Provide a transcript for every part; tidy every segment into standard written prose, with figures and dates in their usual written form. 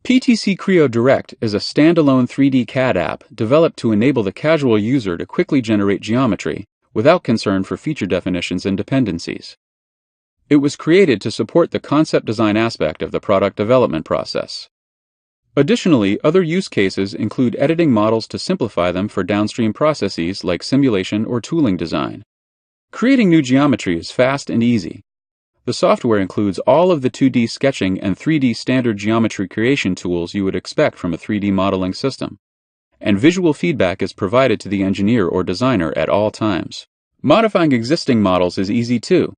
PTC Creo Direct is a standalone 3D CAD app developed to enable the casual user to quickly generate geometry without concern for feature definitions and dependencies. It was created to support the concept design aspect of the product development process. Additionally, other use cases include editing models to simplify them for downstream processes like simulation or tooling design. Creating new geometry is fast and easy. The software includes all of the 2D sketching and 3D standard geometry creation tools you would expect from a 3D modeling system. And visual feedback is provided to the engineer or designer at all times. Modifying existing models is easy too.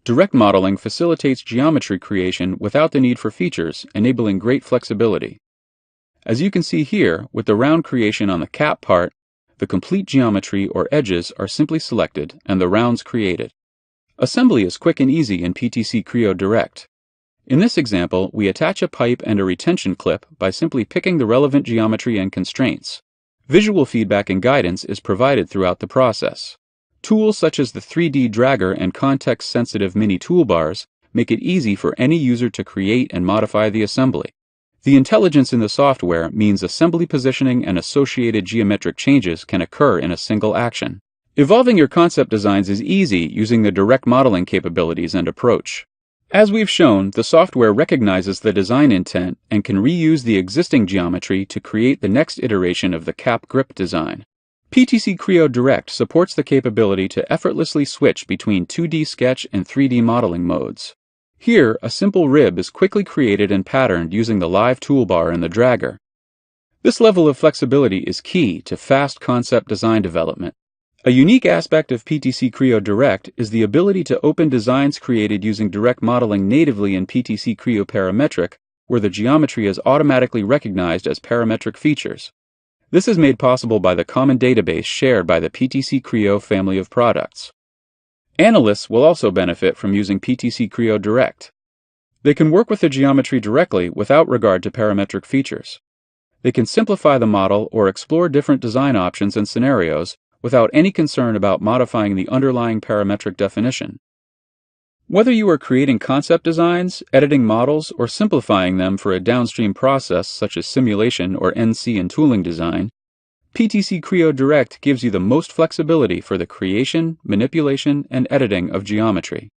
Direct modeling facilitates geometry creation without the need for features, enabling great flexibility. As you can see here, with the round creation on the cap part, the complete geometry or edges are simply selected and the rounds created. Assembly is quick and easy in PTC Creo Direct. In this example, we attach a pipe and a retention clip by simply picking the relevant geometry and constraints. Visual feedback and guidance is provided throughout the process. Tools such as the 3D dragger and context-sensitive mini toolbars make it easy for any user to create and modify the assembly. The intelligence in the software means assembly positioning and associated geometric changes can occur in a single action. Evolving your concept designs is easy using the direct modeling capabilities and approach. As we've shown, the software recognizes the design intent and can reuse the existing geometry to create the next iteration of the cap grip design. PTC Creo Direct supports the capability to effortlessly switch between 2D sketch and 3D modeling modes. Here, a simple rib is quickly created and patterned using the live toolbar and the dragger. This level of flexibility is key to fast concept design development. A unique aspect of PTC Creo Direct is the ability to open designs created using direct modeling natively in PTC Creo Parametric, where the geometry is automatically recognized as parametric features. This is made possible by the common database shared by the PTC Creo family of products. Analysts will also benefit from using PTC Creo Direct. They can work with the geometry directly without regard to parametric features. They can simplify the model or explore different design options and scenarios without any concern about modifying the underlying parametric definition. Whether you are creating concept designs, editing models, or simplifying them for a downstream process such as simulation or NC and tooling design, PTC Creo Direct gives you the most flexibility for the creation, manipulation, and editing of geometry.